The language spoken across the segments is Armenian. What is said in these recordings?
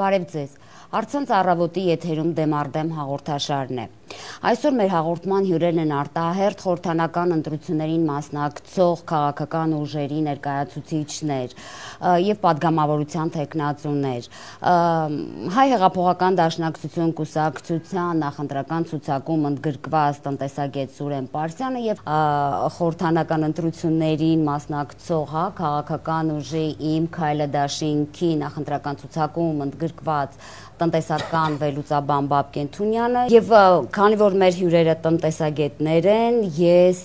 Բարև ձեզ։ Առցանց առավոտի եթերում դեմարդեմ հաղորդաշարն է։ Այսօր մեր հաղորդման հյուրերն են արտահերթ խորհրդանական ընտրություններին մասնակցող քաղաքական ուժերի ներկայացուցիչներ եւ падգամավորության տեխնացուներ։ Հայ հեղափոխական դաշնակցություն կուսակցության նախընտրական ցուցակում ընդգրկված տնտեսագետ Սուրեն Պարսյանը եւ խորհրդանական ընտրություններին մասնակցող քաղաքական ուժի Իմ քայլը դաշինքի նախընտրական ցուցակում ընդգրկված տնտեսական վերլուծաբան Բաբկեն Թունյանը եւ քանի որ մեր հյուրերը տնտեսագետներ են, ես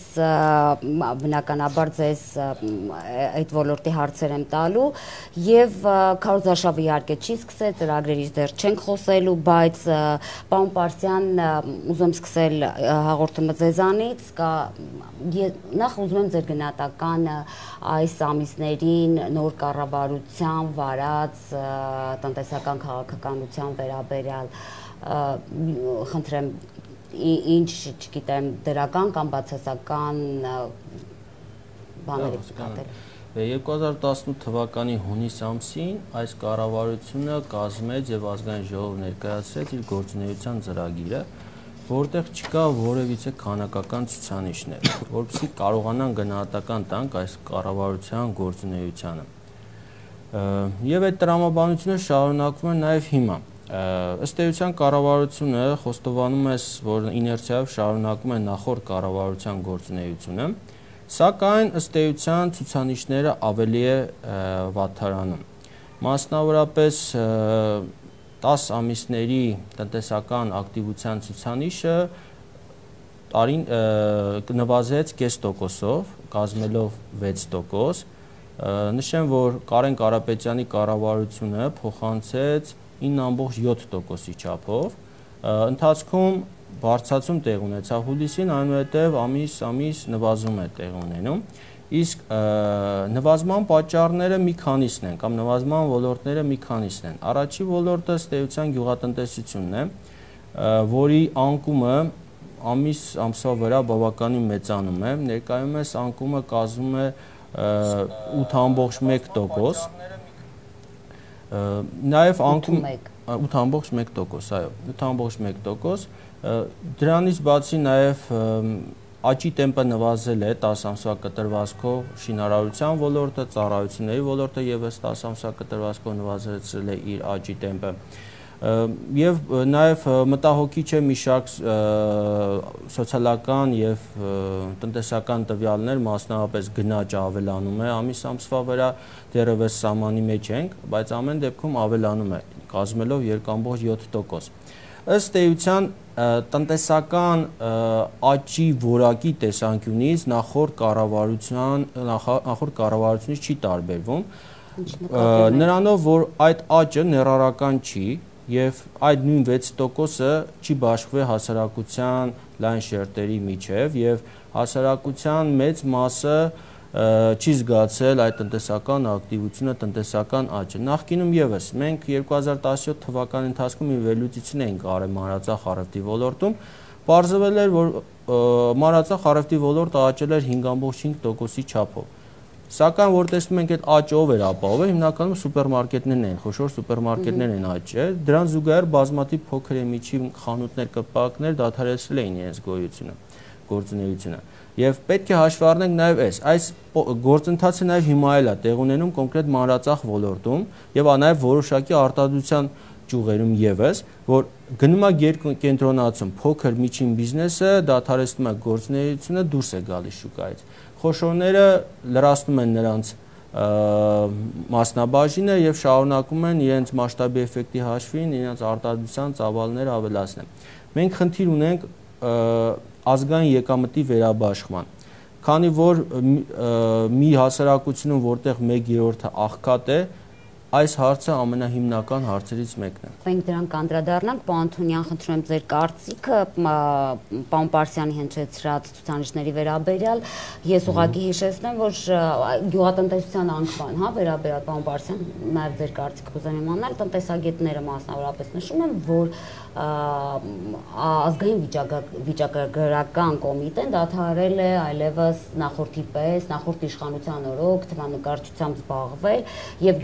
բնականաբար ձեզ այդ ոլորտի հարցեր եմ տալու եւ քարոզարշավը իհարկե չի սկսել, ծրագրերից դեռ չենք խոսելու, բայց պարոն Պարսյան, ուզում եմ սկսել հաղորդումը ձեզանից, նախ ուզում եմ ձեր գնահատականը այս ամիսներին նոր կառավարության վարած տնտեսական քաղաքականության վերաբերյալ խնդրեմ ինչ չգիտեմ դրական կամ բացասական բաներ պատել 2018 թվականի հունիս ամսին այս կառավարությունը կազմեց եւ ազգային ժողով ներկայացրեց իր գործունեության ծրագիրը, որտեղ չկա որևիցե քանակական ցուցանիշներ, որովհետեւ կարողանան գնահատական տանք այս կառավարության գործունեությանը։ Եվ այդ տրամաբանությունը շարունակվում է նաեւ հիմա։ Ըստ էության կառավարությունը խոստովանում է, որ իներցիայով շարունակում է նախորդ կառավարության գործունեությունը, սակայն ըստ էության ցուցանիշները ավելի է վատթարանում։ Մասնավորապես 10 ամիսների տնտեսական ակտիվության ցուցանիշը տարին նվազեց կես տոկոսով, կազմելով 6%։ Նշեմ, որ Կարեն Կարապետյանի կառավարությունը փոխանցեց 9.7%-ի չափով, ընթացքում բարձրացում տեղ ունեցավ հուլիսին, այնուհետև ամիս նվազում է տեղ ունենում, իսկ նվազման պատճառները մի քանիսն են, կամ նվազման ոլորտները մի քանիսն են։ Առաջի ոլորտը ըստ էության գյուղատնտեսությունն է, որի անկումը ամսվա վրա բավականին մեծանում է, ներկայումս անկումը կազմում է 8.1%, նաև անկում 8.1%, այո, 8.1%, դրանից բացի նաև աճի տեմպը նվազել է 10 ամսվա կտրվածքով շինարարության ոլորտը, ծառայությունների ոլորտը եւս 10 ամսվա կտրվածքով նվազեցրել է իր աճի տեմպը։ Եվ նաև մտահոգիչ է մի շարք սոցիալական եւ տնտեսական տվյալներ, մասնավորապես գնաճը ավելանում է ամսվա վրա, դեռևս սահմանի մեջ ենք, բայց ամեն դեպքում ավելանում է, կազմելով 2.7%։ Ըստ էության տնտեսական աճի որակի տեսանկյունից նախորդ կառավարությունից չի տարբերվում, նրանով որ այդ աճը ներառական չի եւ այդ նույն 6%-ը չի բաշխվել հասարակության լայն շերտերի միջև եւ հասարակության մեծ մասը չի զգացել այդ տնտեսական ակտիվությունը, տնտեսական աճը։ Նախկինում եւս մենք 2017 թվականի ընթացքում մի վերլուծություն էինք արել մանրածախ առևտրի ոլորտում, պարզվել էր, որ մանրածախ առևտրի ոլորտը աճել էր 5.5%-ի չափով։ Սակայն որ տեսնում ենք այդ աճը ով էր ապահովել, հիմնականում սուպերմարկետներն են, խոշոր սուպերմարկետներ են աճել, դրան զուգահեռ բազմաթիվ փոքր եւ միջին խանութներ, կպակներ դադարեցրել էին իրենց գործունեությունը։ Եվ պետք է հաշվի առնենք նաեւ այս գործընթացը նաեւ հիմա էլ է տեղ ունենում կոնկրետ մանրածախ ոլորտում եւ նաեւ որոշակի արտադրության ճյուղերում եւս, որ գնում է երկկենտրոնացում, փոքր միջին բիզնեսը դադարեցնում է գործունեությունը, դուրս է գալիս շուկայից։ Խոշորները լրացնում են նրանց մասնաբաժինը եւ շարունակում են իրենց մասշտաբի էֆեկտի հաշվին իրենց արտադրության ծավալները ավելացնել։ Մենք խնդիր ունենք ազգային եկամտի վերաբաշխման, քանի որ մի հասարակությունում, որտեղ 1/3-ը աղքատ է, այս հարցը ամենահիմնական հարցերից մեկն է։ Մենք դրան կանդրադառնանք, պարոն Թունյան, խնդրում եմ ձեր կարծիքը պարոն Պարսյանի հնչեցրած ցուցանիշների վերաբերյալ։ Ես ուղղակի հիշեցնեմ, որ գյուղատնտեսության անկման, վերաբերյալ պարոն Պարսյան, նաև ձեր կարծիքը կուզեմ իմանալ, տնտեսագետները մասնավորապես նշում են, որ ազգային վիճակագրական կոմիտեն դադարել է այլևս նախորդի պես, նախորդ իշխանության օրոք թվանկարչությամբ զբաղվել եւ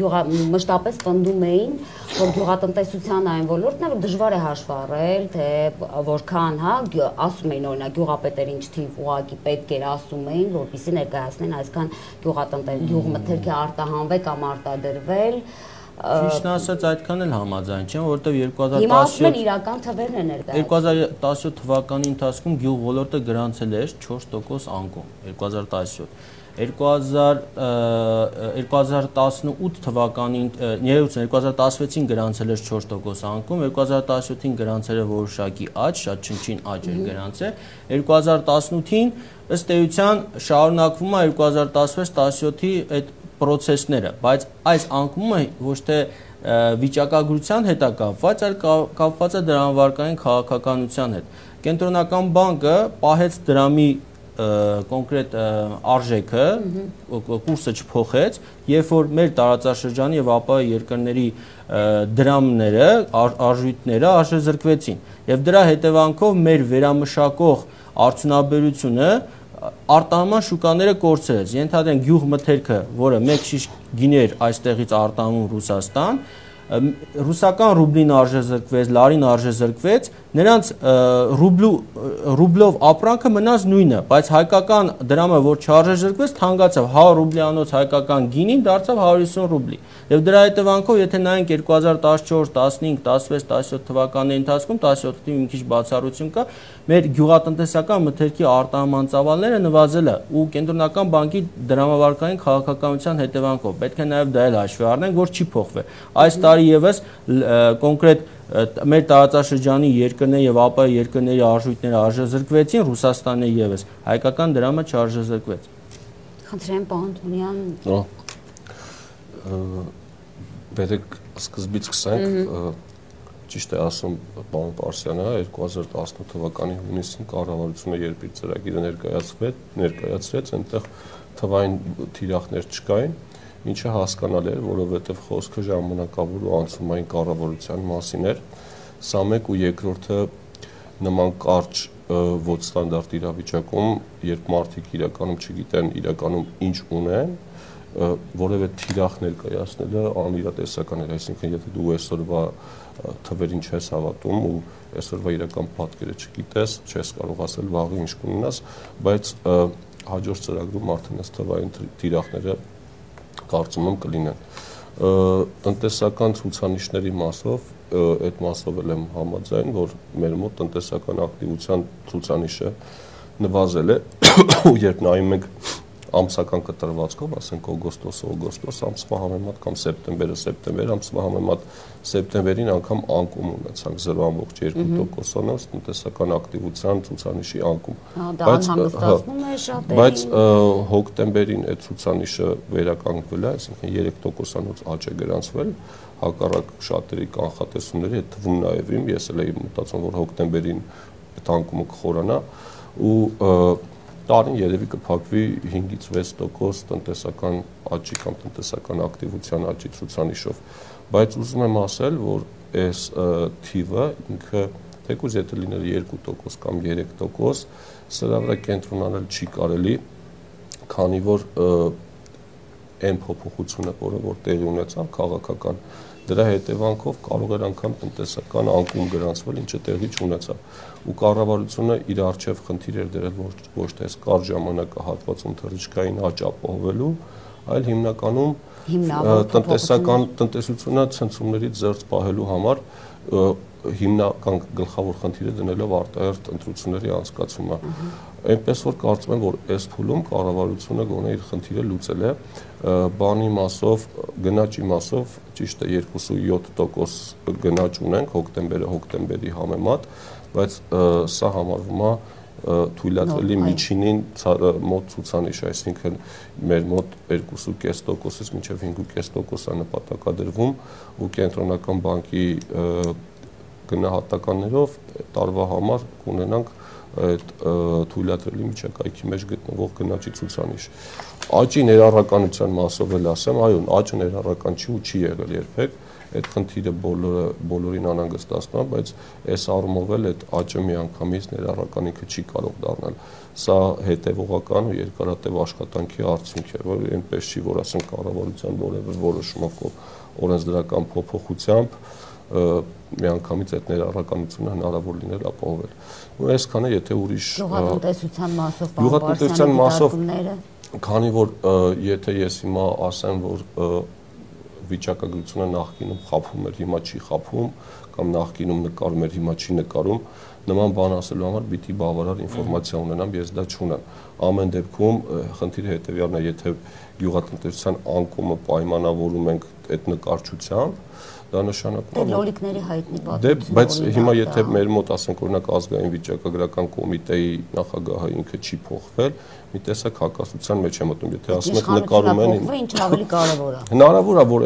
մշտապես պնդում էին, որ գյուղատնտեսության այն ոլորտն է, որ դժվար է հաշվառել, թե որքան, հա, ասում էին օրինակ գյուղապետերը ինչ թիվ ուղղակի պետք էր ասում էին, որպեսզի ներկայացնեն այսքան գյուղմթերքի արտահանվել կամ արտադրվել։ Ճիշտն ասած այդքան էլ համաձայն չեմ, որովհետև Հիմա ասում են իրական թվերն են ներկայացնում։ 2017 թվականի ընթացքում գյուղ ոլորտը գրանցել էր 4% անկում 2017 2018 թվականին, ներողություն, 2016-ին գրանցել էր 4% անկում, 2017-ին գրանցել էր որոշակի աճ, շատ չնչին աճ էր գրանցել, 2018-ին ըստ էության շարունակվում է 2016-17-ի այդ պրոցեսները, բայց այս անկումը ոչ թե վիճակագրության հետ է կապված, այլ կապված է դրամավարկային քաղաքականության հետ։ Կենտրոնական բանկը պահեց դրամի կոնկրետ արժեքը, կուրսը չփոխեց, երբ որ մեր տարածաշրջանի եւ ապա երկրների դրամները, արժույթները արժեզրկվեցին։ Եվ դրա հետևանքով մեր վերամշակող արդյունաբերությունը արտահանման շուկաները կորցրեց։ Ենթադրենք գյուղմթերքը, որը 1 շիշ գիներ այստեղից արտահանում Ռուսաստան, ռուսական ռուբլին արժեզրկվեց, լարին արժեզրկվեց, նրանց ռուբլով ապրանքը մնաց նույնը, բայց հայկական դրամը, որ չարժեզրկվեց, թանկացավ 100 ռուբլիանոց հայկական գինին դարձավ 150 ռուբլի։ Եվ դրա հետևանքով, եթե նայենք 2014, 15, 16, 17 թվականների ընթացքում, 17-ին մի քիչ բացառություն կա, մեր գյուղատնտեսական մթերքի արտահանման ծավալները նվազել է ու կենտրոնական բանկի դրամավարկային քաղաքականության հետևանքով։ Պետք է նաև դա էլ հաշվի առնենք, որ չի փոխվել։ Այս տարի եւս կոնկրետ մեր տարածաշրջանի երկրների եւ ապա երկրների արժույթները արժեզրկվեցին, Ռուսաստանի եւս հայկական դրամը չարժեզրկվեց։ Խնդրեմ, պարոն Թունյան։ Բերեք սկզբից սկսենք, ճիշտ է ասում պարոն Պարսյանը, 2018 թվականի հունիսին կառավարությունը երբ իր ծրագիրը ներկայացրեց, այնտեղ թվային թիրախներ չկային, ինչը հասկանալի էր, որովհետև խոսքը ժամանակավոր ու անցումային կառավարության մասին էր։ Սա մեկ ու երկրորդը նման կարճ ոչ ստանդարտ իրավիճակում, երբ մարդիկ իրականում չգիտեն իրականում ինչ ունեն, որևէ թիրախ ներկայացնելը անիրատեսական էր, այսինքն եթե դու այսօրվա թվերին չես հավատում ու այսօրվա իրական պատկերը չգիտես, չես կարող ասել վաղը ինչ կունենաս, բայց հաջորդ ծրագրում արդեն այս թվային թիրախները կարծում եմ կլինեն։ Տնտեսական ցուցանիշների մասով, այդ մասով եմ համաձայն, որ մեր մոտ տնտեսական ակտիվության ցուցանիշը նվազել է, երբ նայում ենք ամսական կտրվածքով, ասենք օգոստոս ամսվա համեմատ կամ սեպտեմբեր ամսվա համեմատ սեպտեմբերին անգամ անկում ունեցանք 0.2%-անոց տնտեսական ակտիվության ցուցանիշի անկում։ Դա անհանգստացնում է շատերին։ Բայց հոկտեմբերին այդ ցուցանիշը վերականգնվել է, այսինքն 3%-անոց աճ է գրանցվել, հակառակ շատերի կանխատեսումների, այդ թվում նաև իմ, ես էլ էի մտածում, որ հոկտեմբերին այդ անկումը կխորանա ու տարին երևի կփակվի 5-ից 6% տնտեսական աճի կամ տնտեսական ակտիվության աճի ցուցանիշով, բայց ուզում եմ ասել, որ այս թիվը ինքը թեկուզ եթե լիներ 2% կամ 3%, սրա վրա կենտրոնանալ չի կարելի, քանի որ այն փոփոխությունը, որ տեղի ունեցավ քաղաքական, դրա հետևանքով կարող էր անգամ տնտեսական անկում գրանցվել, ինչը տեղի չունեցավ։ Ու կառավարությունը իր առջև խնդիր էր դրել ոչ թե կարճ ժամանակահատվածում թռիչքային աճ ապահովելու, այլ հիմնականում տնտեսությունը ցնցումներից զերծ պահելու համար հիմնական գլխավոր խնդիրը դնելով արտահերթ ընտրությունների անցկացումը։ Այնպես որ կարծում եմ, որ այս փուլում կառավարությունը գոնե իր խնդիրը լուծել է, բանի մասով, գնաճի մասով ճիշտ է 2.7% գնաճ ունենք հոկտեմբերի համեմատ, բայց սա համարվում է թույլատրելի միջինին մոտ ցուցանիշ, այսինքն մեր մոտ 2.5%-ից մինչև 5.5% նպատակադրվում ու կենտրոնական բանկի գնահատականներով տարվա համար կունենանք այդ թույլատրելի միջակայքի մեջ գտնվող գնաճի ցուցանիշ։ Աճի ներառականության մասով էլ ասեմ, այո, աճը ներառական չի ու չի եղել երբեք, այդ խնդիրը բոլորին անհանգստացնում է, բայց այս առումով էլ այդ աճը միանգամից ներառական ինքը չի կարող դառնալ։ Սա հետևողական ու երկարատև աշխատանքի արդյունք է, որ այնպես չի, որ ասենք կառավարության որևէ որոշումով օրենսդրական փոփոխությամբ միանգամից այդ ներառականությունը հնարավոր լինել ապահովել։ Ու այսքանը եթե ուրիշ գյուղատնտեսության մասով քանի որ եթե ես հիմա ասեմ, որ վիճակագրությունը նախկինում խափում էր, հիմա չի խափում, կամ նախկինում նկարում էր, հիմա չի նկարում, նման բան ասելու համար պիտի բավարար ինֆորմացիա ունենամ, ես դա չունեմ։ Ամեն դեպքում խնդիրը հետևյալն է, եթե գյուղատնտեսության անկումը պայմանավորում ենք այդ նկարչությամբ, դա նշանակում է լոլիկների հայտնի պատմություն։ Բայց հիմա եթե մեր մոտ ասենք օրինակ ազգային վիճակագրական կոմիտեի նախագահը ինքը չի փոխվել, մի տեսակ հակասության մեջ է մտնում, եթե ասում եք նկարում են, ինչ ավելի կարևոր է։ Հնարավոր է, որ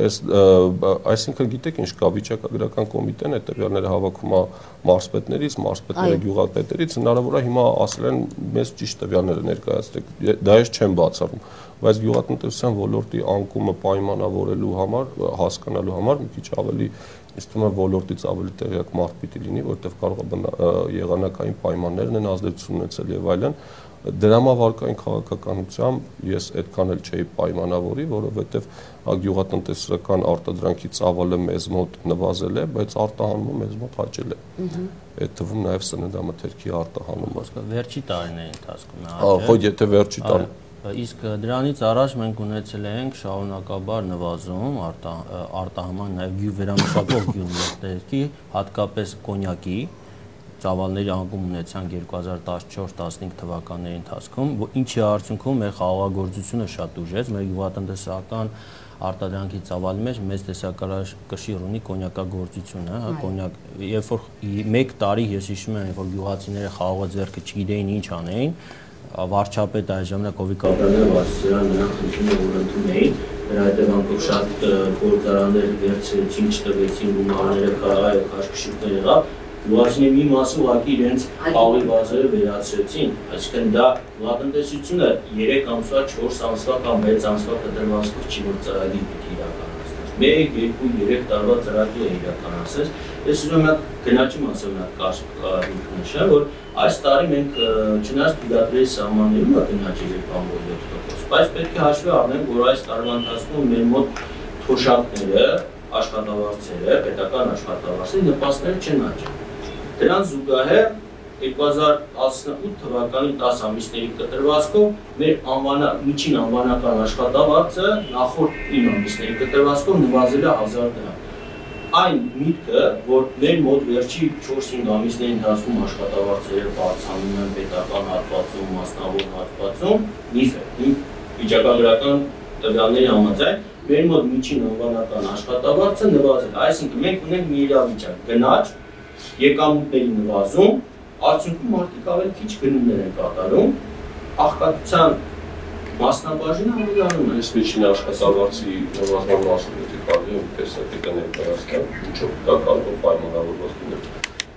այսինքն գիտեք ինչ կա, վիճակագրական կոմիտեն հետևյալները հավաքում է մարզպետներից, մարզպետները գյուղապետերից, հնարավոր է հիմա ասել են մեզ ճիշտ տվյալները ներկայացրեք, դա ես չեմ բացառում, բայց գյուղատնտեսության ոլորտի անկումը պայմանավորելու համար, հասկանալու համար մի քիչ ավելի իսկ թվում է ոլորտից ավելի տեղյակ մարդ պիտի լինի, որտեղ կարող է եղանակային պայմաններն են ազդեցություն ունեցել եւ այլն, դրամավարկային քաղաքականությամբ ես այդքան էլ չէի պայմանավորի, որովհետեւ գյուղատնտեսական արտադրանքի ծավալը մեզ մոտ նվազել է, բայց արտահանումը մեզ մոտ աճել է։ Այդ թվում նաեւ սննդամթերքի արտահանումը։ Վերջի տարիների ընթացքում է աճել։ Ხო, եթե վերջի տարի Իսկ դրանից առաջ մենք ունեցել ենք շարունակաբար նվազում արտահանման նաև վերամշակող գյուղատնտեսքի, հատկապես կոնյակի ծավալների անկում ունեցանք 2014-15 թվականների ընթացքում, ինչի արդյունքում մեր խաղաղագործությունը շատ ուժեց, մեր գյուղատնտեսական արտադրանքի ծավալի մեջ մեծ տեսակաշիռ ունի կոնյակագործությունը, կոնյակ, երբ որ մեկ տարի ես հիշում եմ, երբ որ գյուղացիները խաղողը ձեռքը չգիտեին ինչ անեին, վարչապետը այս ժամանակ ովի կապրանը վարչության նրանք ընդունում որ ընդունեին, դրա հետևանքով շատ գործարաններ վերցրեցին, չտվեցին գումարները կարայ քաշքշուկներ եղավ, գյուղացիների մի մասը ուղղակի իրենց խաղի բազերը վերացրեցին, այսինքն դա գյուղատնտեսությունը 3 ամսվա, 4 ամսվա կամ 6 ամսվա կտրվածքով չի որ ծրագիր պիտի իրականացնես, 1, 2, 3 տարվա ծրագիր է իրականացրել, ես ուզում եմ գնաճի մասով նշեմ, որ այս տարի մենք չնայած թույլատրելի սահմաններում է գնաճի 3.7%, բայց պետք է հաշվի առնենք, որ այս տարվա ընթացքում մեր մոտ թոշակները, աշխատավարձերը, պետական աշխատավարձերը նպաստներ չեն աճել։ Դրան զուգահեռ 2018 թվականի 10 ամիսների կտրվածքով մեր միջին անվանական աշխատավարձը նախորդ 9 ամիսների կտրվածքով նվազել է 1000 դրամ։ Այն միտքը, որ մեր մոտ վերջի 4-5 ամիսների ընթացքում աշխատավարձերը բարձրանում են պետական հատվածում, մասնավոր հատվածում, միֆ է, վիճակագրական տվյալների համաձայն, մեր մոտ միջին անվանական աշխատավարձը նվազել է, այսինքն մենք ունենք մի իրավիճակ, գնաճ, եկամուտների նվազում, արդյունքում մարդիկ ավելի քիչ գնումներ են կատարում, աղքատության մասնաբաժինը ավելանում է։ Ես միջին աշխատավարձի նվազման մասը կարելի է տեսակետը ներկայացնել, ինչով դա կարող է պայմանավորված լինել։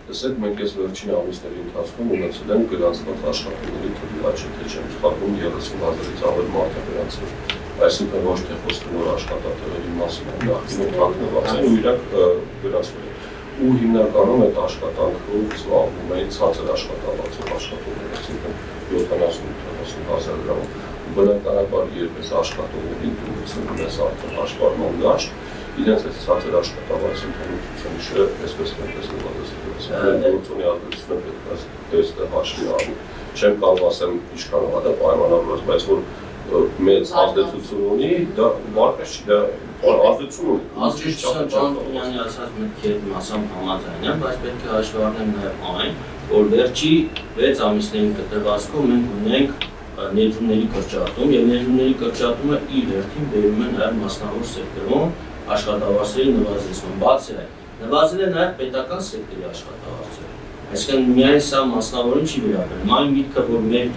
Տեսեք, մենք այս վերջին ամիսների ընթացքում ունեցել ենք գրանցված աշխատողների թվի աճ, եթե չեմ սխալվում, 30,000-ից ավել մարդ է գրանցվել։ Այսինքն ոչ թե խոսքը նոր աշխատատեղերի մասին է, նախկինում թաքնված են ու իրանք գրանցվել են։ Ու հիմնականում այդ աշխատանքով զբաղվում էին ցածր աշխատավարձով աշխատողներ, այսինքն 70-80,000 դրամով։ Բնականաբար երբես աշխատողներին դուրսում ունես արդեն հաշվառման դաշտ, իրենց այս ցածր աշխատավարձի ընդհանրությունը այսպես նվազեցրել է։ Գործոնի ազդեցությունը պետք է այստեղ հաշվի առնել։ Չեմ կարող ասեմ ինչքանով է դա պայմանավորված, բայց որ մեծ ազդեցություն ունի, դա որպես չի, դա ազդեցություն ունի։ Ազդեցությունը Ջանոյանի ասած մտքի հետ մասամբ համաձայն եմ, բայց պետք է հաշվի առնենք նաև այն, որ վերջի 6 ամիսների կտրվածքով մենք ունենք ներդրումների կրճատում եւ ներդրումների կրճատումը իր հերթին բերում է նաեւ մասնավոր սեկտորում աշխատավարձերի նվազեցման, բացի այդ նվազել է նաեւ պետական սեկտորի աշխատավարձերը, այսինքն միայն սա մասնավորին չի վերաբերում, այն միտքը, որ մենք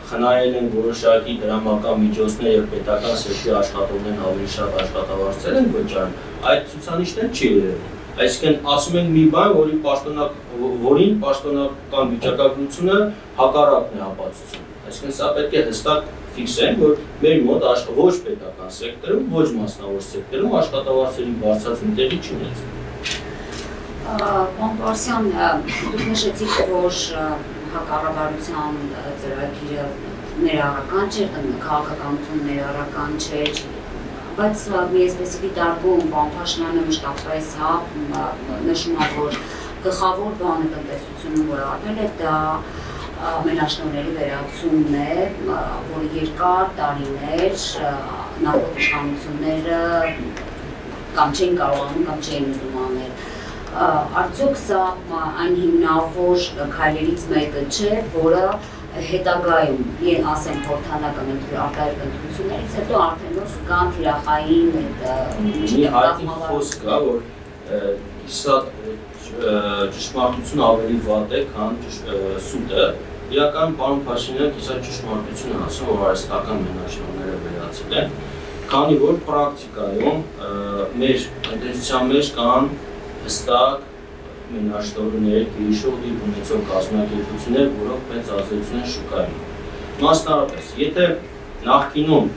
խնայել են որոշակի դրամական միջոցներ եւ պետական սեկտորի աշխատողներն ավելի շատ աշխատավարձեր են վճարում, այդ ցուցանիշներ չի երևում, այսինքն ասում են մի բան, որին պաշտոնական վիճակագրությունը հակառակն է ապացուցում։ Այսինքն սա պետք է հստակ ֆիքսեն, որ մեր մոտ ոչ պետական սեկտորում, ոչ մասնավոր սեկտորում աշխատավարձերի բարձրացում տեղի չունեցել։ Պարոն Պարսյան, դուք նշեցիք, որ հակառավարության ծրագիրը ներառական չէր, քաղաքականություն ներառական չէր, բայց մի այսպեսի դիտարկում պարոն Փաշինյանը մշտապես նշում է, որ գլխավոր բանը տնտեսությունում որ արվել է, դա մենաշնորհների վերացումն է, որը երկար տարիներ նախորդ իշխանությունները կամ չէին կարողանում կամ չէին ուզում անել։ Արդյոք սա այն հիմնավոր քայլերից մեկը չէ, որը հետագայում, ասեմ, փորձանական արտահայտ ընտրություններից հետո արդեն որ կան թիրախային մի հայտնի խոսք կա, որ իսա ճշմարտությունը ավելի վատ է, քան սուտը։ Իրականում պարոն Փաշինյանը իսա ճշմարտությունը ասում, որ արհեստական մենաշնորհները վերացել են, քանի որ պրակտիկայում մեր տնտեսության մեջ կան հստակ մենաշնորհներ, գերիշխող դիրք ունեցող կազմակերպություններ, որոնք մեծ ազդեցություն են շուկայում։ Մասնավորապես, եթե նախկինում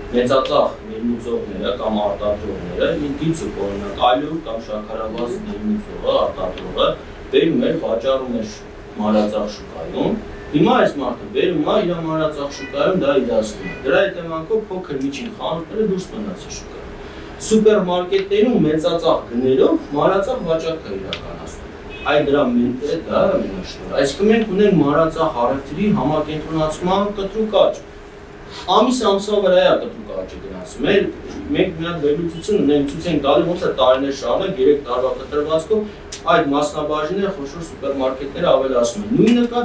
մեծածախ ներմուծողները կամ արտադրողները, դիցուկ օրինակ ալյուր կամ շաքարավազ ներմուծողը, արտադրողը բերում էր, վաճառում էր մանրածախ շուկայում, հիմա այս մարդը բերում է իր մանրածախ շուկայում դա իրացնում է։ Դրա հետևանքով փոքր միջին խանութները դուրս մնացին շուկայում։ Սուպերմարկետներում մեծածախ գներով մանրածախ վաճառք է իրականացնում։ Այդ դրա դա մենաշնորհ։ Այսինքն մենք ունենք մանրածախ առևտրի համակենտրոնացման կտրուկ աճ։ Ամիս ամսվա վրա է կտրուկ աճը գնացում։ Մենք մի հատ վերլուծություն ունենք, ցույց ենք տալի ոնց է տարիներ շարունակ 3 տարվա կտրվածքով այդ մասնաբաժինները խոշոր սուպերմարկետները ավելացնում են։ Նույնը կա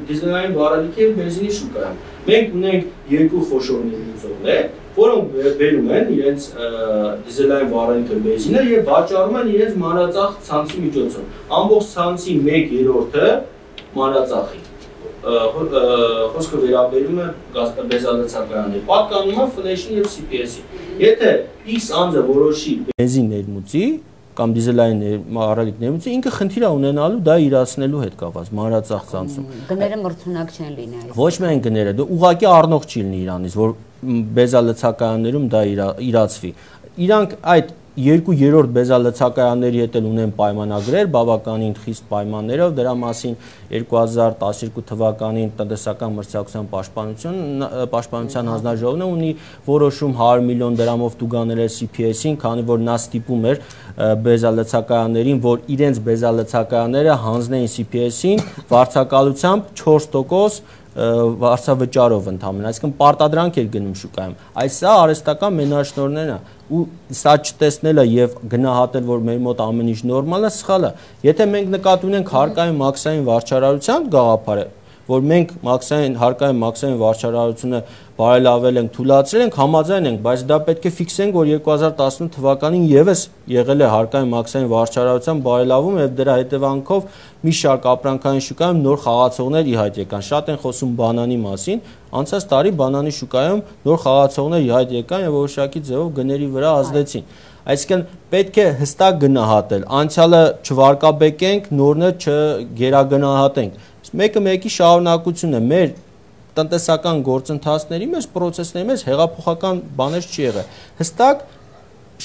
դիզելային վառելիքի եւ բենզինի շուկայում։ Մենք ունենք երկու խոշոր ներմուծողներ, որոնք բերում են իրենց դիզելային վառելիքը բենզինը եւ վաճառում են իրենց մանրածախ ցանցի միջոցով։ Ամբողջ ցանցի 1/3-ը մանրածախի խոսքը վերաբերում է բենզալացակայանների, պատկանում է ֆլեշին եւ CPS-ի։ Եթե X անձը որոշի բենզին ներմուծի կամ դիզելային առավիտ ներմուծի, ինքը խնդիր է ունենալու դա իրացնելու հետ կապված մանրածախ ցանցում։ Գները մրցունակ չեն լինի այս։ Ոչ միայն գները, դու ուղղակի առնող չի լինի իրանից, որ բենզալացակայաններում դա իրացվի։ Իրանք այդ 2/3 բենզալցակայանների հետ ունեն պայմանագրեր, բավականին խիստ պայմաններով, դրա մասին 2012 թվականին տնտեսական մրցակցության պաշտպանության հանձնաժողովն ունի որոշում 100 միլիոն դրամով տուգանել է CPS-ին, քանի որ նա ստիպում էր բենզալցակայաններին, որ իրենց բենզալցակայանները հանձնեին CPS-ին վարձակալությամբ 4% վարձավճարով ընդհանրապես, այսինքն պարտադրանք էր գնում շուկայում։ Այս սա արհեստական մենաշնորհներն է ու սա չտեսնելը եւ գնահատել, որ մեր մոտ ամեն ինչ նորմալ է, սխալ է։ Եթե մենք նկատի ունենք հարկային մաքսային վարչարարության գաղափարը, որ մենք հարկային մաքսային վարչարարությունը բարելավել ենք, թույլատրել ենք, համաձայն ենք, բայց դա պետք է ֆիքսենք, որ 2018 թվականին եւս եղել է հարկային մաքսային վարչարարության բարելավում եւ դրա հետևանքով մի շարք ապրանքային շուկայում նոր խաղացողներ ի հայտ եկան։ Շատ են խոսում բանանի մասին, անցած տարի բանանի շուկայում նոր խաղացողներ ի հայտ եկան եւ որոշակի ձևով գների վրա ազդեցին։ Այսինքն պետք է հստակ գնահատել, անցյալը չվարկաբեկենք, նորը չգերագնահատենք։ Մեկը մեկի շարունակությունն է, մեր տնտեսական գործընթացների մեջ, պրոցեսների մեջ հեղափոխական բաներ չի եղել։ Հստակ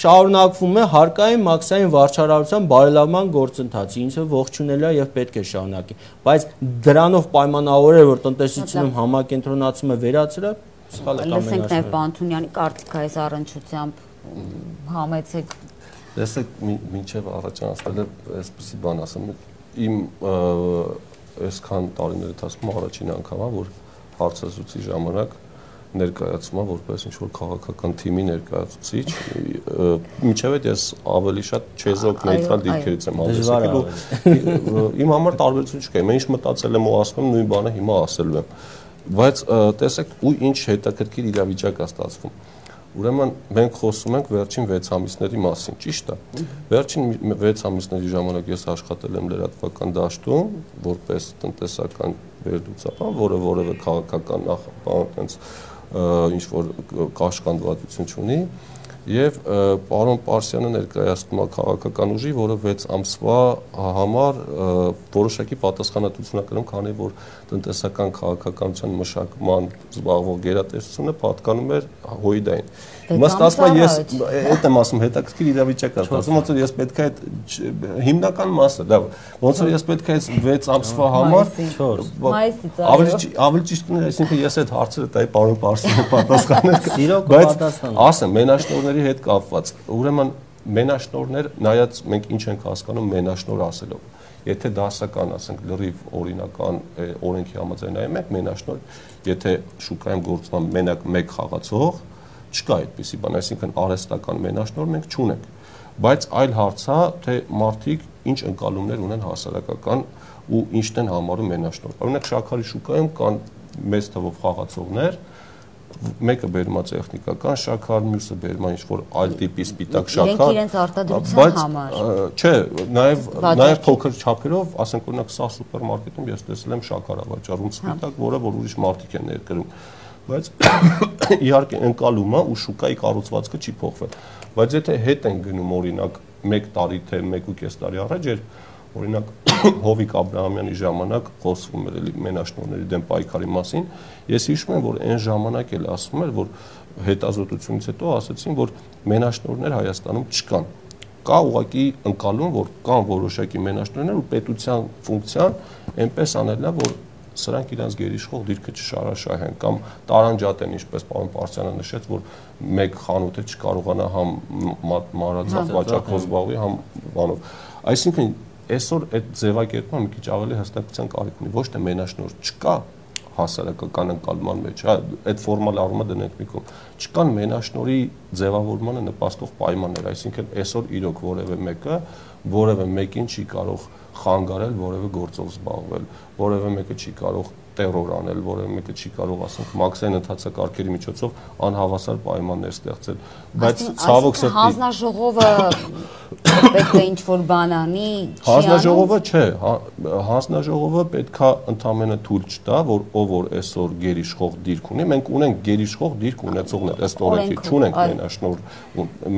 շարունակվում է հարկային մաքսային վարչարարության բարելավման գործընթացը, ինձ ողջունել է եւ պետք է շարունակի, բայց դրանով պայմանավորել, որ տնտեսությունում համակենտրոնացումը վերացրել, սխալ է կամ մենաշնորհ։ Լսենք նաեւ Պանթունյանի կարծիքը այս առնչությամբ համեցեք։ Տեսեք, մինչև առաջանցնել է այսպեսի բան ասեմ, իմ այսքան տարիների ընթացքում առաջին անգամ է, որ հարցազրույցի ժամանակ ներկայացում է որպես ինչ-որ քաղաքական թիմի ներկայացուցիչ, մինչև այդ ես ավելի շատ չեզոք նեյտրալ դիրքերից եմ հանդես եկել ու իմ համար տարբերություն չկա, ինչ մտածել եմ ու ասում եմ, նույն բանը հիմա ասելու եմ, բայց տեսեք ու ինչ հետաքրքիր իրավիճակ է ստացվում։ Ուրեմն մենք խոսում ենք վերջին 6 ամիսների մասին, ճիշտ է։ Վերջին 6 ամիսների ժամանակ ես աշխատել եմ լրատվական դաշտում, որպես տնտեսական վերլուծաբան, որը որևէ քաղաքական նախապան այնց ինչ որ կաշկանդվածություն չունի, Եվ պարոն Պարսյանը ներկայացնում է քաղաքական ուժի, որը 6 ամսվա համար որոշակի պատասխանատվություն է կրում, քանի որ տնտեսական քաղաքականության մշակման զբաղվող գերատեսչությունը պատկանում էր ՀՅԴ-ին։ Իմաստ ասում ես այդ եմ ասում, հետաքրքիր իրավիճակ է, ասում ոնց որ ես պետք է հիմնական մասը, լավ, ոնց որ ես պետք է 6 ամսվա համար ավելի ճիշտ կներ, այսինքն ես այդ հարցերը տայի պարոն Պարսյանը պատասխաներ, բայց ասեմ մենաշնորհների հետ կապված, ուրեմն մենաշնորհներ, նայած մենք ինչ ենք հասկանում մենաշնորհ ասելով, եթե դասական ասենք լրիվ օրինական օրենքի համաձայնային մենք մենաշնորհ, եթե շուկայում գործում մենակ մեկ խաղացող չկա այդպիսի բան, այսինքն արհեստական մենաշնորհ մենք չունենք, բայց այլ հարց է, թե մարդիկ ինչ ընկալումներ ունեն հասարակական ու ինչն են համարում մենաշնորհ։ Օրինակ շաքարի շուկայում կան մեծ թվով խաղացողներ, մեկը բերում է տեխնիկական շաքար, մյուսը բերում է ինչ-որ այլ տիպի սպիտակ շաքար։ Իրենք իրենց արտադրության համար։ Չէ, նաև փոքր չափերով, ասենք օրինակ սա սուպերմարկետում ես տեսել եմ շաքար վաճառում սպիտակ, որը որ ուրիշ մարդիկ են ներկրում։ Բայց իհարկե ընկալումը ու շուկայի կառուցվածքը չի փոխվել, բայց եթե հետ են գնում օրինակ 1 տարի թե 1.5 տարի առաջ էր օրինակ Հովիկ Աբրահամյանի ժամանակ խոսվում էր էլի մենաշնորհների դեմ պայքարի մասին, ես հիշում եմ որ այն ժամանակ էլ ասվում էր որ հետազոտությունից հետո ասացին որ մենաշնորհներ Հայաստանում չկան, կա ուղղակի ընկալում որ կան որոշակի մենաշնորհներ ու պետության ֆունկցիան այնպես անելն է որ սրանք իրանց գերիշխող դիրքը չշարաշահեն կամ տարանջատեն, ինչպես պարոն Պարսյանը նշեց, որ մեկ խանութը չկարողանա համ մանրածախ վաճառքով զբաղվի, համ բանով։ Այսինքն այսօր այդ ձևակերպումը մի քիչ ավելի հստակության կարիք ունի, ոչ թե մենաշնորհ չկա հասարակական ընկալման մեջ, այդ ֆորմալ առումը դնենք մի կողմ, չկան մենաշնորհի ձևավորմանը նպաստող պայմաններ, այսինքն այսօր իրոք որևէ մեկին չի կարող խանգարել որևէ գործով զբաղվել, որևէ մեկը չի կարող տերոր անել, որևէ մեկը չի կարող ասենք մաքսային ընթացակարգերի միջոցով անհավասար պայմաններ ստեղծել, բայց ցավոք սրտի հանձնաժողովը պետք է ինչ-որ բան անի, հանձնաժողովը չէ, հանձնաժողովը պետքա ընդամենը թույլ չտա, որ ով որ այսօր գերիշխող դիրք ունի, մենք ունենք գերիշխող դիրք ունեցողներ, ըստ օրենքի չունենք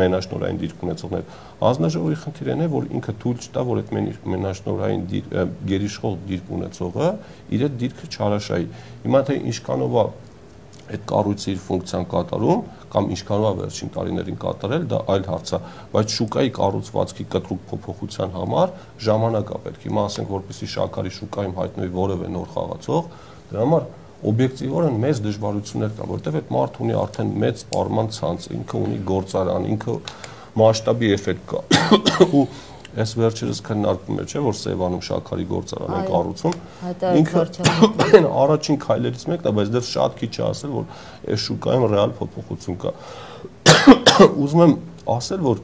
մենաշնորհային դիրք ունեցողներ։ Հանձնաժողովի խնդիրն է, որ ինքը թույլ չտա, որ այդ մենաշնորհային գերիշխող դիրք ունեցողը իր այդ դիրքը չարաշահի։ Հիմա թե ինչքանով է այդ կառույցը իր ֆունկցիան կատարում կամ ինչքանով է վերջին տարիներին կատարել, դա այլ հարց է, բայց շուկայի կառուցվածքի կտրուկ փոփոխության համար ժամանակ է պետք։ Հիմա ասենք, որպեսզի շաքարի շուկայում հայտնվի որևէ նոր խաղացող, դրա համար օբյեկտիվորեն մեծ դժվարություններ կան, որտեղ այդ մարդը ունի արդեն մեծ սպառման ցանց, ինքը ունի գործարան, ինքը մասշտաբի էֆեկտ կա ու Այս վերջերս քննարկվում է, չէ, որ Սևանում շաքարի գործարան են կառուցում։ Ինքը առաջին քայլերից մեկն է, բայց դեռ շատ քիչ է ասել, որ այս շուկայում ռեալ փոփոխություն կա։ Ուզում եմ ասել, որ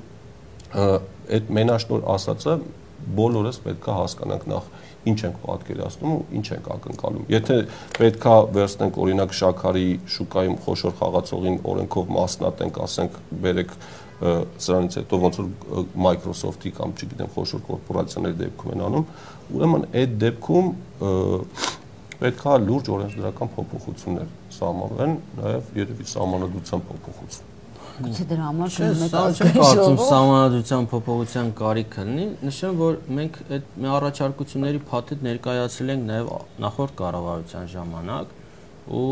այդ մենաշնորհ ասածը բոլորս պետք է հասկանանք նախ ինչ ենք պատկերացնում ու ինչ ենք ակնկալում։ Եթե պետքա վերցնենք օրինակ շաքարի շուկայում խոշոր խաղացողին օրենքով մասնատենք, ասենք, բերեք սրանից հետո ոնց որ Microsoft-ի կամ չգիտեմ խոշոր կորպորացիաների դեպքում են անում, ուրեմն այդ դեպքում պետք է լուրջ օրենսդրական փոփոխություններ սահմանվեն, նաև երևի սահմանադրության փոփոխություն։ Գուցե դրա համար կարծում սահմանադրության փոփոխության կարիքը լինի, նշեմ, որ մենք այդ առաջարկությունների փաթեթ ներկայացրել ենք նաև նախորդ կառավարության ժամանակ ու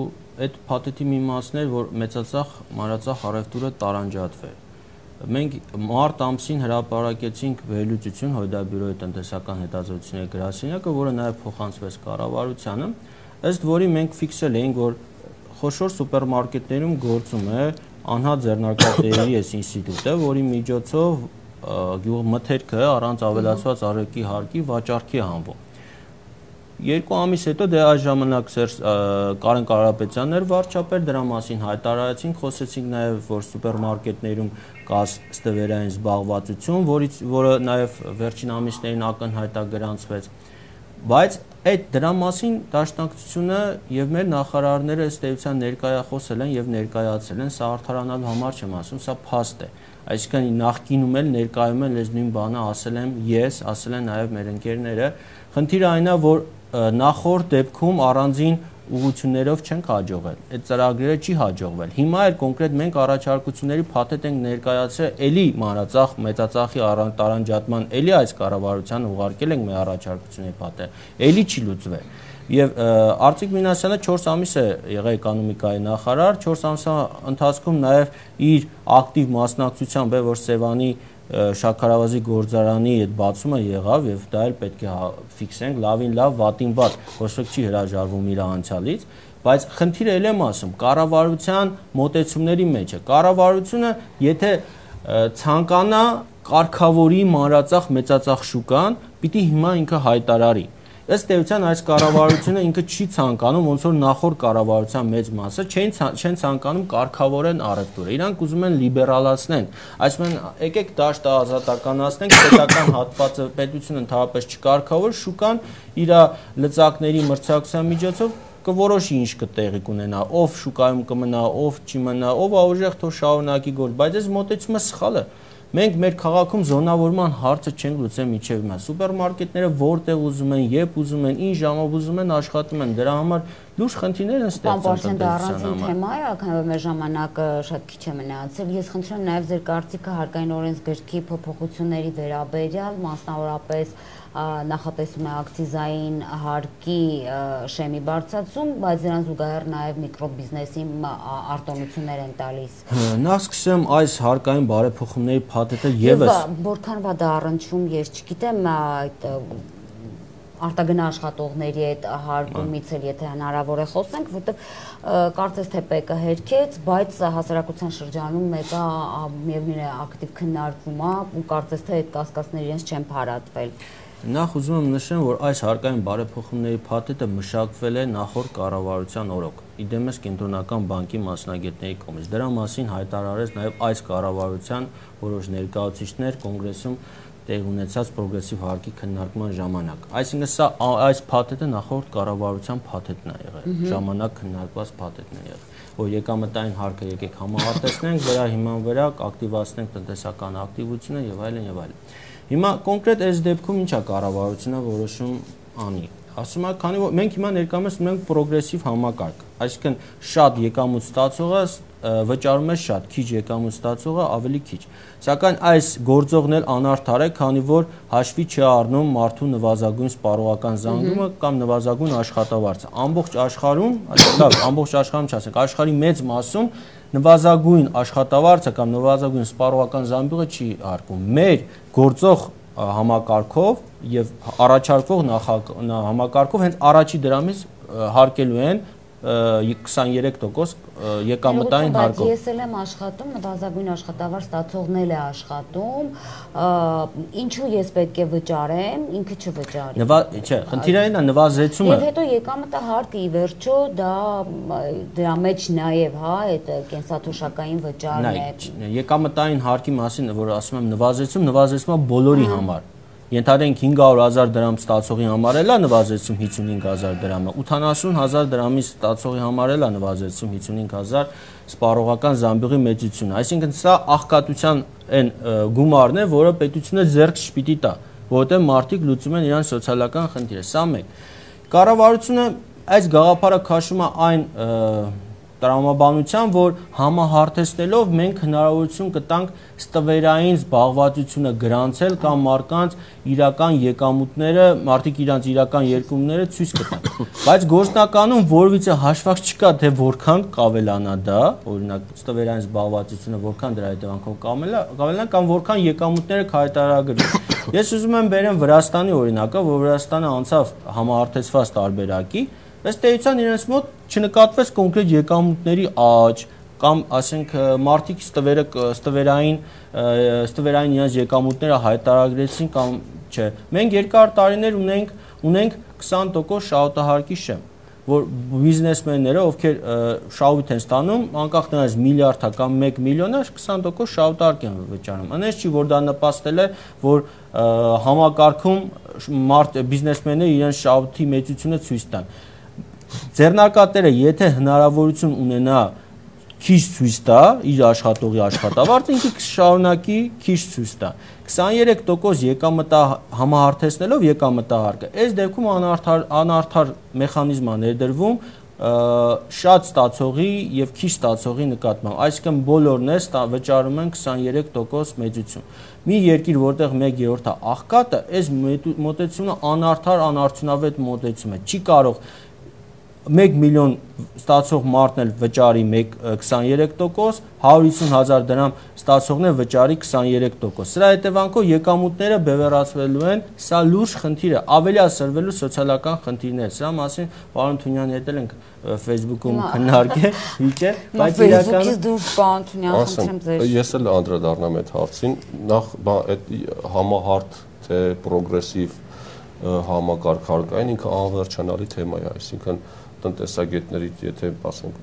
այդ փաթեթի մի մասն էր, որ մեծածախ մանրածախ առևտուրը տարանջատվեր։ Մենք մարտ ամսին հրապարակեցինք վերլուծություն Հույդաբյուրոյի տնտեսական հետազոտությունների գրասենյակը, որը նաև փոխանցվեց կառավարությանը, ըստ որի մենք ֆիքսել էինք, որ խոշոր սուպերմարկետներում գործում է անհատ ձեռնարկատերերի այս ինստիտուտը, որի միջոցով գյուղմթերքը առանց ավելացված առևտրի հարկի վաճառքի հանվում։ 2 ամիս հետո դե այս ժամանակ Կարեն Կարապետյանն էր վարչապետ, դրա մասին հայտարարեցինք, խոսեցինք նաև, որ սուպերմարկետներում կա ստվերային զբաղվածություն, որը նաև վերջին ամիսներին ակնհայտ է գրանցվեց, բայց այդ դրա մասին դաշնակցությունը եւ մեր նախարարները ըստ էության ներկայախոսել են եւ ներկայացել են, սա արդարանալու համար չեմ ասում, սա փաստ է, այսինքն նախկինում էլ ներկայում էլ այս նույն բանը ասել եմ ես, ասել են նաև մեր ընկերները, խնդիրը այն է, որ նախորդ դեպքում առանձին ուղղություններով չենք հաջողվել, այդ ծրագրերը չի հաջողվել։ Հիմա էլ կոնկրետ մենք առաջարկությունների փաթեթ ենք ներկայացրել, էլի մանրածախ, մեծածախի տարանջատման, էլի այս կառավարությանը ուղարկել ենք մեր առաջարկությունների փաթեթ, էլի չի լուծվել։ Եվ Արծիկ Մինասյանը 4 ամիս է եղել էկոնոմիկայի նախարար, 4 ամսվա ընթացքում նաև իր ակտիվ մասնակցությամբ է, որ Սևանի շաքարավազի գործարանի այդ բացումը եղավ եւ դա էլ պետք է ֆիքսենք, լավին լավ, վատին վատ, ոչ ոք չի հրաժարվում իր անցյալից, բայց խնդիրը էլ եմ ասում, կառավարության մոտեցումների մեջ է։ Կառավարությունը եթե ցանկանա կարգավորի մանրածախ մեծածախ շուկան, պիտի հիմա ինքը հայտարարի։ Ըստ էության այս կառավարությունը ինքը չի ցանկանում, ոնց որ նախորդ կառավարության մեծ մասը չեն ցանկանում կարգավորեն առևտուրը։ Իրանք ուզում են լիբերալացնեն, ասում են եկեք դաշտը ազատականացնենք, պետական հատվածը պետությունը ընդհանրապես չկարգավոր, շուկան իր լծակների մրցակցության միջոցով կորոշի ինչ կտեղի կունենա, ով շուկայում կմնա, ով չի մնա, ով ուժեղ թող շարունակի գործ, բայց այս մոտեցումը սխալ է։ Մենք մեր քաղաքում զոնավորման հարցը չենք լուծել մինչև հիմա։ Սուպերմարկետները որտեղ ուզում են, երբ ուզում են, ինչ ժամով ուզում են աշխատում են։ Դրա համար լուրջ խնդիրներ են ստեղծվում տնտեսության համար։ Առանցին թեմա է, քանի որ մեր ժամանակը շատ քիչ է մնացել։ Ես խնդրում եմ նաև ձեր կարծիքը հարկային օրենսգրքի փոփոխությունների վերաբերյալ, մասնավորապես նախատեսում է ակցիզային հարկի շեմի բարձրացում, բայց դրան զուգահեռ նաև միկրոբիզնեսի արտոնություններ են տալիս։ Նախ սկսեմ այս հարկային բարեփոխումների փաթեթը եւս որքան վատ է առնչվում, ես չգիտեմ, այդ արտագնա աշխատողների այդ հարկումից էլ եթե հնարավոր է խոսենք, որտեղ կարծես թե ՊԿ հերքեց, բայց հասարակության շրջանում մեկը միևնույն է ակտիվ քննարկվում է ու կարծես թե այդ կասկածները իրենց չեն փարատվել։ Նախ ուզում եմ նշեմ, որ այս հարկային բարեփոխումների փաթեթը մշակվել է նախորդ կառավարության օրոք, իդեմս կենտրոնական բանկի մասնագետների կողմից։ Դրա մասին հայտարարեց նաև այս կառավարության որոշ ներկայացուցիչներ կոնգրեսում տեղ ունեցած պրոգրեսիվ հարկի քննարկման ժամանակ։ Այսինքն սա այս փաթեթը նախորդ կառավարության փաթեթն է եղել, ժամանակ քննարկված փաթեթն է եղել, որ եկամտային հարկը եկեք համահարտեսնենք, դրա հիման վրա ակտիվացնենք տնտեսական ակտիվությունը եւ այլն եւ այլն։ Հիմա կոնկրետ այս դեպքում ինչ է կառավարությունը որոշում անի։ Ասում է, քանի որ մենք հիմա ներկայումս ունենք պրոգրեսիվ համակարգ, այսինքն շատ եկամուտ ստացողը վճարում է շատ, քիչ եկամուտ ստացողը ավելի քիչ։ Սակայն այս գործողն էլ անարդար է, քանի որ հաշվի չի առնում մարդու նվազագույն սպառողական զանգումը կամ նվազագույն աշխատավարձը։ Ամբողջ աշխարհում, լավ, ամբողջ աշխարհում չասենք, աշխարհի մեծ մասում նվազագույն աշխատավարձը կամ նվազագույն սպառողական զանգումը չի արկում։ Մեր գործող համակարգով եւ առաջարկվող համակարգով հենց առաջի դրամից հարկելու են 23% եկամտային հարկով։ Ես էլ եմ աշխատում, նվազագույն աշխատավարձ ստացողն է աշխատում, ինչու ես պետք է վճարեմ, ինքը չվճարի։ Չէ, խնդիրը այն է նվազեցումը։ Եվ հետո եկամտը հարկը ի վերջո դրա մեջ նաև, հա, այդ կենսաթոշակային վճարն է։ Եկամտային հարկի մասին, որ ասում եմ նվազեցումը բոլորի համար։ Ենթադրենք 500,000 դրամ ստացողի համար էլա նվազեցում 55,000 դրամը, 80,000 դրամի ստացողի համար էլա նվազեցում 55,000 սպառողական զամբյուղի մեծությունը։ Այսինքն սա աղքատության այն գումարն է, որը պետությունը ձեռք չպիտի տա, որովհետև մարդիկ լուծում են իրենց սոցիալական խնդիրը։ Սա մեկ։ Կառավարությունը այս գաղափարը քաշում է այն տրամաբանության, որ համահարթեցնելով մենք հնարավորություն կտանք ստվերային զբաղվածությունը գրանցել կամ մարդկանց իրական եկամուտները, մարդիկ իրենց իրական երկումները ցույց կտան։ Բայց գործնականում որևիցե հաշվարկ չկա, թե որքան կավելանա դա, օրինակ ստվերային զբաղվածությունը որքան դրա հետևանքով կավելանա կամ որքան եկամուտները կհայտարարագրվեն։ Ես ուզում եմ բերեմ Վրաստանի օրինակը, որ Վրաստանը անցավ համահարթեցված տարբերակի, ըստ էության իրենց մոտ չնկատվեց կոնկրետ եկամուտների աճ կամ ասենք մարդիկ ստվերային իրենց եկամուտները հայտարարեցին կամ չէ։ Մենք երկար տարիներ ունենք 20% շահութահարկի շեմ, որ բիզնեսմենները, ովքեր շահույթ են ստանում, անկախ նրանից միլիարդ կամ 1 միլիոն է, 20% շահութահարկ են վճարում։ Այնպես չի, որ դա նպաստել է, որ համակարգում բիզնեսմենները իրենց շահույթի մեծությունը ցույց տան։ Ձեռնարկատերը եթե հնարավորություն ունենա քիչ ցույց տա իր աշխատողի աշխատավարձը, ինքը կշարունակի քիչ ցույց տա։ 23% եկամտա համահարթեցնելով եկամտահարկը, այս դեպքում անարդար մեխանիզմ է ներդրվում շատ ստացողի եւ քիչ ստացողի նկատմամբ, այսինքն բոլորն է վճարում են 23% մեծություն։ Մի երկիր, որտեղ 1/3-ը աղքատ է, այս մոտեցումը անարդար, անարդյունավետ մոտեցում է։ Չի կարող 1 միլիոն ստացող մարդն էլ վճարի 23%, 150,000 դրամ ստացողն էլ վճարի 23%։ Սրա հետևանքով եկամուտները բևեռացվելու են, սա լուրջ խնդիր է, ավելի ասրվելու սոցիալական խնդիրներ։ Սրա մասին պարոն Թունյանի հետ էլ ենք Facebook-ում քննարկել, իհարկե, բայց իրականում դուրս պարոն Թունյան, խնդրեմ ձեր։ Ես էլ անդրադառնամ այդ հարցին, նախ այդ համահարթ թե պրոգրեսիվ համակարգարկային ինքը անվերջանալի թեմա է, այսինքն տնտեսագետներից, եթե ասենք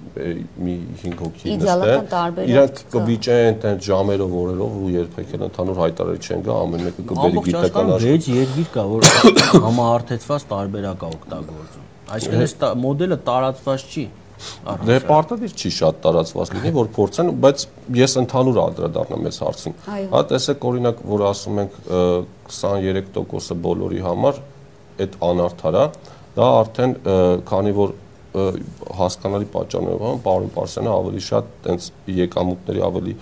մի 5 հոգի նստեն, իրանք կվիճեն տեն ժամերով, օրերով ու երբեք էլ ընդհանուր հայտարարի չեն գա, ամեն մեկը կբերի գիտական աշխարհում 6 երկիր կա, որ համահարթեցված տարբերակ է օգտագործում։ Այսինքն այս մոդելը տարածված չի։ Դե պարտադիր չի շատ տարածված լինի, որ փորձեն, բայց ես ընդհանուր անդրադառնամ այս հարցին։ Հա տեսեք օրինակ, որ ասում ենք 23%-ը բոլորի համար այդ անարդար է, դա արդեն քանի որ հասկանալի պատճառներով պարոն Պարսյանը ավելի շատ տենց եկամուտների ավելի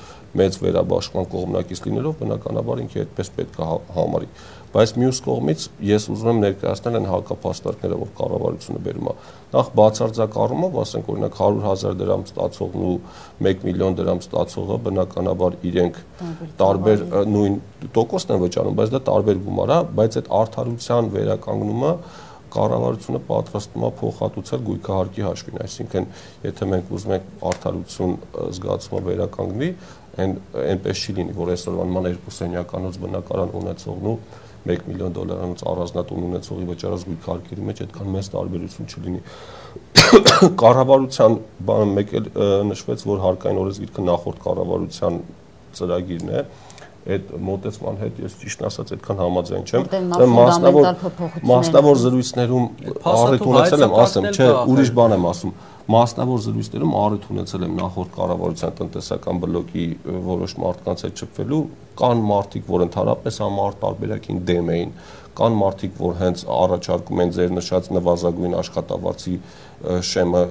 մեծ վերաբաշխման կողմնակից լինելով բնականաբար ինքը այդպես պետք է համարի, բայց մյուս կողմից ես ուզում եմ ներկայացնել այն հակապաստարկները, որ կառավարությունը բերում է։ Նախ բացարձակ առումով, ասենք օրինակ 100,000 դրամ ստացողն ու 1 միլիոն դրամ ստացողը բնականաբար իրենք տարբեր նույն տոկոսն են վճարում, բայց դա տարբեր գումար է, բայց այդ արդարության վերականգնումը կառավարությունը պատրաստվում է փոխհատուցել գույքահարկի հաշվին, այսինքն եթե մենք ուզում ենք արդարություն զգացումը վերականգնի, այնպես չի լինի, որ այսօրվա նման 2 սենյականոց բնակարան ունեցողն ու 1 միլիոն դոլարանոց առանձնատուն ունեցողի վճարած գույքահարկերի մեջ այդքան մեծ տարբերություն չլինի։ Կառավարության բանը մեկ էլ նշվեց, որ հարկային օրենսգիրքը նախորդ կառավարության ծրագիրն է, այդ մոտեցման հետ ես ճիշտ ասած այդքան համաձայն չեմ, մասնավոր զրույցներում առիթ ունեցել եմ, ասեմ, չէ, ուրիշ բան եմ ասում, մասնավոր զրույցներում առիթ ունեցել եմ նախորդ կառավարության տնտեսական բլոկի որոշ մարդկանց հետ շփվելու, կան մարդիկ, որ ընդհանրապես համահարթ տարբերակին դեմ էին, կան մարդիկ, որ հենց առաջարկում են ձեր նշած նվազագույն աշխատավարձի շեմը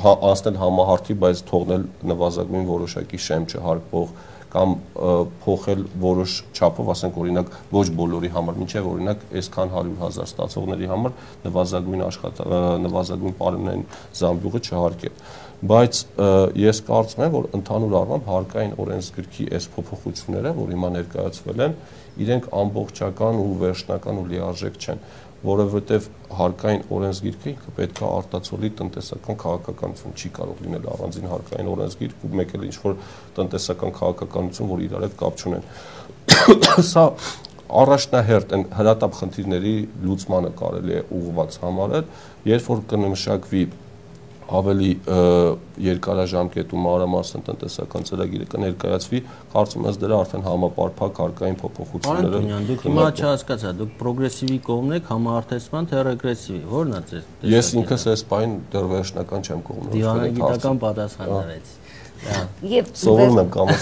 անցնել համահարթի, բայց թողնել նվազագույն որոշակի շեմ չհարկվող կամ փոխել որոշ չափով, ասենք օրինակ ոչ բոլորի համար, մինչև օրինակ այսքան 100,000 ստացողների համար նվազագույն պարենային զամբյուղը չհարկել։ Բայց ես կարծում եմ, որ ընդհանուր առմամբ հարկային օրենսգրքի այս փոփոխությունները, որ հիմա ներկայացվել են, իրենք ամբողջական ու վերջնական ու լիարժեք չեն, որովհետև հարկային օրենսգիրքը ինքը պետք է արտացոլի տնտեսական քաղաքականություն, չի կարող լինել առանձին հարկային օրենսգիրք ու մեկ էլ ինչ-որ տնտեսական քաղաքականություն, որ իրար հետ կապ չունեն։ Սա առաջնահերթ են հրատապ խնդիրների լուծմանը կարելի է ուղղված համարել, երբ որ կնմշակվի ավելի երկարաժամկետ ու մանրամասն տնտեսական ծրագիրը կներկայացվի, կարծում ես դրա արդեն համապարփակ հարկային փոփոխությունները։ Պարոն դուք հիմա չհասկացա, դուք պրոգրեսիվի կողմն եք համահարթեցման թե ռեգրեսիվի, ո՞րն է ձեր տեսակետը։ Ես ինքս այս պայն դեռ վերջնական չեմ կողմնորոշվել։ Դիվանագիտական պատասխան արեց։ Եվ սովորում եմ կամաց։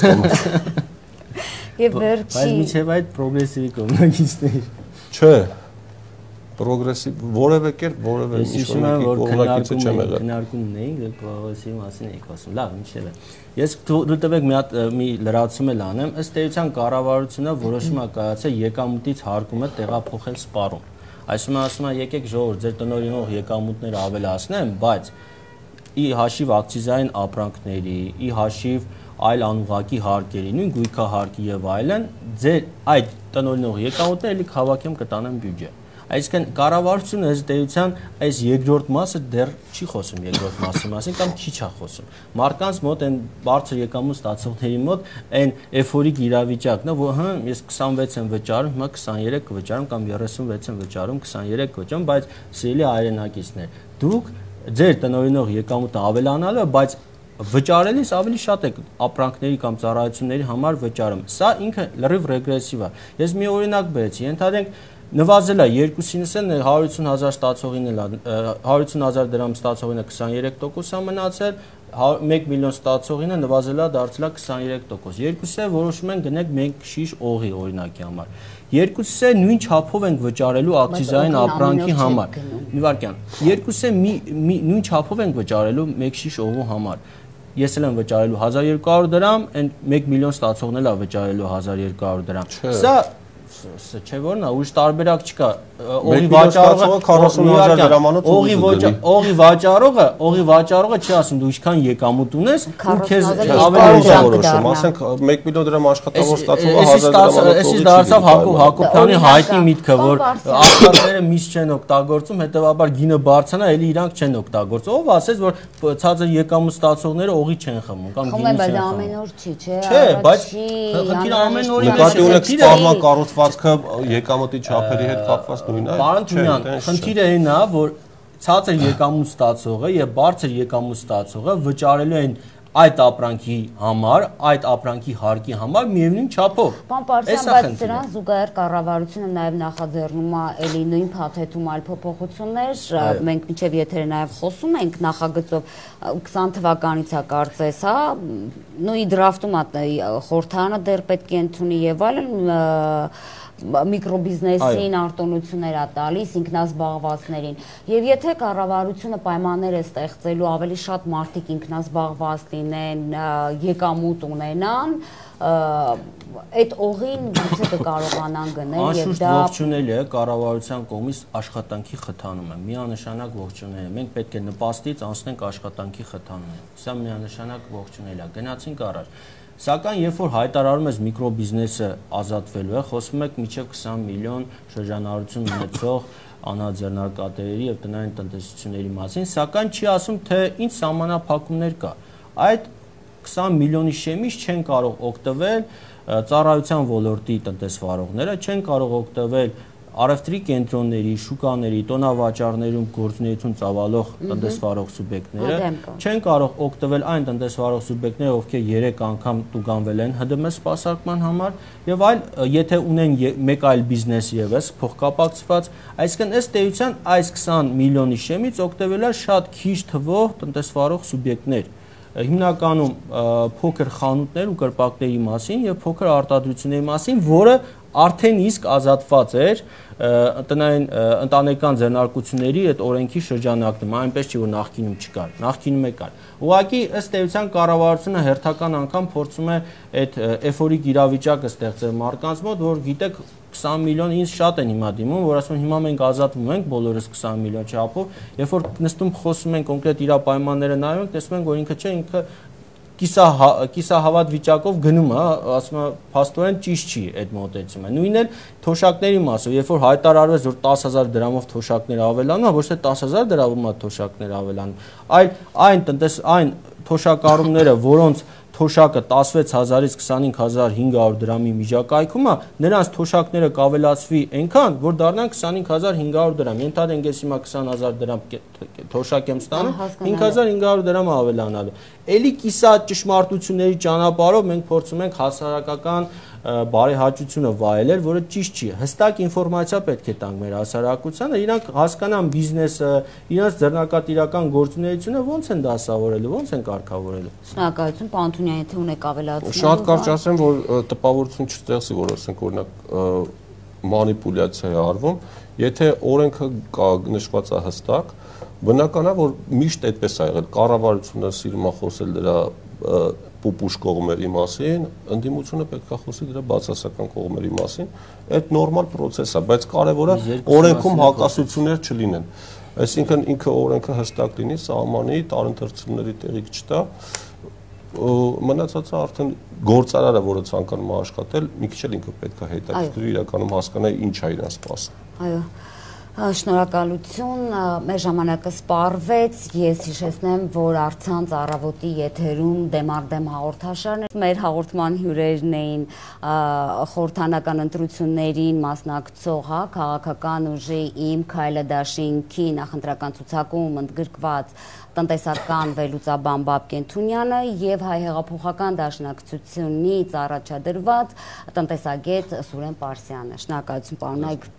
Եվ վերջի։ Բայց միջև այդ պրոգրեսիվի կողմնակիցներ։ Չէ։ Պրոգրեսիվ որևէ կերպ որևէ ինչ-որ կողմնակիցը չեմ եղել։ Քննարկումն էինք, դուք պրոգրեսիվի մասին եք ասում։ Լավ, ինչև է։ Ես դու տվեք մի լրացում էլ անեմ, ըստ էության կառավարությունը որոշում է կայացել եկամուտից հարկումը տեղափոխել սպառում։ Այսինքն ասում է եկեք ժողովուրդ, ձեր տնօրինող եկամուտները ավելացնեն, բայց ի հաշիվ ակցիզային ապրանքների, ի հաշիվ այլ անուղղակի հարկերի, նույն գույքահարկի եւ այլն, ձեր այդ տնօրինող եկամուտները ելի հավաքեմ կտանեն բյուջե։ Այսինքն կառավարությունը ըստ էության այս երկրորդ մասը դեռ չի խոսում երկրորդ մասի մասին կամ քիչ է խոսում։ Մարդկանց մոտ այն բարձր եկամուտ ստացողների մոտ այն էֆորիկ իրավիճակն է, որ ես 26 եմ վճարում, հիմա 23 կվճարեմ կամ 36 եմ վճարում, 23 կվճարեմ, բայց սիրելի հայրենակիցներ, դուք ձեր տնօրինող եկամուտը ավելանալու է, բայց վճարելիս ավելի շատ է ապրանքների կամ ծառայությունների համար վճարում։ Սա ինքը լրիվ ռեգրեսիվ է։ Ես մի օրինակ բերեցի, ենթադրենք նվազել է 2-ին 150,000 ստացողին էլ 150,000 դրամ ստացողին է 23% մնացել, 1 միլիոն ստացողին է նվազել է դարձել է 23%։ Երկուսը որոշում են գնեք մենք շիշ օղի օրինակի համար։ երկուսը նույն չափով ենք վճարելու ակցիզային ապրանքի համար։ Մի վարքյան, երկուսը նույն չափով ենք վճարելու մեկ շիշ օղու համար։ Ես էլ եմ վճարելու 1200 դրամ, այն 1 միլիոն ստացողն էլ է վճարելու 1200 դրամ։ Սա չէ որ նա ուրիշ տարբերակ չկա օղի վաճառողը 40000 դրամանոց օղի վաճառողը չի ասում դու ինչքան եկամուտ ունես ու քեզ ավելի որոշում ասենք 1 միլիոն դրամ աշխատավոր ստացողը 1000 դրամանոց էսից դարձավ Հակոբյանի հայտնի միտքը որ արտադրները միշտ չեն օգտագործում հետեւաբար գինը բարձրանա էլի իրանք չեն օգտագործում ով ասեց որ ցածր եկամուտ ստացողները օղի չեն խմում կամ գինի չեն խմում ամեն օր չի չէ բայց խնդիրը ամեն օրի նկատի ունեք սպառման կառուցվածքը եկամուտի չափերի հետ կապված նույնն է։ Պարոն Թումյան, խնդիրը այն է, որ ցածր եկամուտ ստացողը եւ բարձր եկամուտ ստացողը վճարելու են այդ ապրանքի համար, այդ ապրանքի հարկի համար միևնույն չափով։ Պարոն Պարսյան, բայց դրան զուգահեռ կառավարությունը նաեւ նախաձեռնում է էլի նույն փաթեթում այլ փոփոխություններ, մենք մինչեւ եթերը նաեւ խոսում ենք նախագծով 20 թվականից է կարծես, հա, նույն դրաֆտում է խորհրդարանը դեռ պետք է ընդունի եւ այլն միկրոբիզնեսին արտոնություններ է տալիս ինքնազբաղվածներին եւ եթե կառավարությունը պայմաններ է ստեղծելու ավելի շատ մարդիկ ինքնազբաղված լինեն եկամուտ ունենան այդ օղին գուցե կկարողանան գնել եւ դա ողջունել է կառավարության կողմից աշխատանքի խթանումը միանշանակ ողջունել է մենք պետք է նպաստից անցնենք աշխատանքի խթանումը սա միանշանակ ողջունել է գնացինք առաջ Սակայն երբ որ հայտարարում ես միկրոբիզնեսը ազատվելու է, խոսում եք մինչև 20 միլիոն շրջանառություն ունեցող անաձեռնարկատերերի եւ տնային տնտեսությունների մասին, սակայն չի ասում թե ինչ սահմանափակումներ կա։ Այդ 20 միլիոնի շեմից չեն կարող օգտվել ծառայության ոլորտի տնտեսվարողները, չեն կարող օգտվել Արևտրի կենտրոնների, շուկաների, տոնավաճառներում գործունեություն ծավալող տնտեսվարող սուբյեկտները չեն կարող օգտվել այն տնտեսվարող սուբյեկտները, ովքեր 3 անգամ տուգանվել են ՀԴՄ սպասարկման համար եւ այլ, եթե ունեն մեկ այլ բիզնես եւս փոխկապակցված, այսինքն ըստ էության այս 20 միլիոնի շեմից օգտվել է շատ քիչ թվով տնտեսվարող սուբյեկտներ հիմնականում փոքր խանութներ ու կրպակների մասին եւ փոքր արտադրությունների մասին, որը արդեն իսկ ազատված էր տնային ընտանեկան ձեռնարկությունների այդ օրենքի շրջանակում, այնպես չի որ նախկինում չկար, նախկինում է կար։ Ուղղակի ըստ էության կառավարությունը հերթական անգամ փորձում է այդ էֆորիկ իրավիճակը ստեղծել մարդկանց մոտ, որ գիտեք 20 միլիոն ինձ շատ են հիմա դիմում, որ ասում են հիմա մենք ազատվում ենք բոլորս 20 միլիոն չափով, երբ որ նստում խոսում ենք կոնկրետ իր պայմանները նայում ենք, տեսնում ենք որ ինքը չէ, ինքը կիսահավատ վիճակով գնում է, ասում է, փաստորեն ճիշտ չի այդ մոտեցումը։ Նույնն էլ թոշակների մասով, երբ որ հայտարարվեց, որ 10000 դրամով թոշակներ ավելանում, ոչ թե 10000 դրամով թոշակներ ավելանում, այլ այն թոշակառումները, որոնց թոշակը 16000-ից 25500 դրամի միջակայքում է, նրանց թոշակները կավելացվի այնքան, որ դառնան 25500 դրամ։ Ենթադրենք ես հիմա 20000 դրամ թոշակ եմ ստանում, 5500 դրամ ավելանալու։ Էլի կիսա ճշմարտությունների ճանապարհով մենք փորձում ենք հասարակական բարեհաճությունը վայելել, որը ճիշտ չի։ Հստակ ինֆորմացիա պետք է տանք մեր հասարակությանը, իրանք հասկանան բիզնեսը, իրանց ձեռնարկատիրական գործունեությունը ոնց են դասավորելու, ոնց են կարգավորելու։ Շնորհակալություն, պարոն Թունյան, եթե ունեք ավելացնելու։ Շատ կարճ ասեմ, որ տպավորություն չստեղծի, որ ասենք օրինակ մանիպուլյացիա է արվում, եթե օրենքը նշված է հստակ, բնական է, որ միշտ այդպես է եղել, կառավարությունը սիրում է խոսել դրա պուպուշ կողմերի մասին, ընդդիմությունը պետք է խոսի դրա բացասական կողմերի մասին, այդ նորմալ process է, բայց կարևորը օրենքում հակասություններ չլինեն։ Այսինքն ինքը օրենքը հստակ լինի, սահմանի, տարընթերցումների տեղիք չտա, մնացածը արդեն գործարարը, որը ցանկանում է աշխատել, մի քիչ էլ ինքը պետք է հետաքրքրի իրականում հասկանա ինչ է իրան սպասում։ Այո։ Շնորհակալություն, մեր ժամանակը սպառվեց, ես հիշեցնեմ, որ առցանց առավոտի եթերում դեմարդեմ հաղորդաշարն էր, մեր հաղորդման հյուրերն էին խորհրդանական ընտրություններին մասնակցող քաղաքական ուժի Իմ Քայլը Դաշինքի նախընտրական ցուցակում ընդգրկված տնտեսական վերլուծաբան Բաբկեն Թունյանը եւ Հայ հեղափոխական դաշնակցությունից առաջադրված տնտեսագետ Սուրեն Պարսյանը։ Շնորհակալություն, պարոնայք։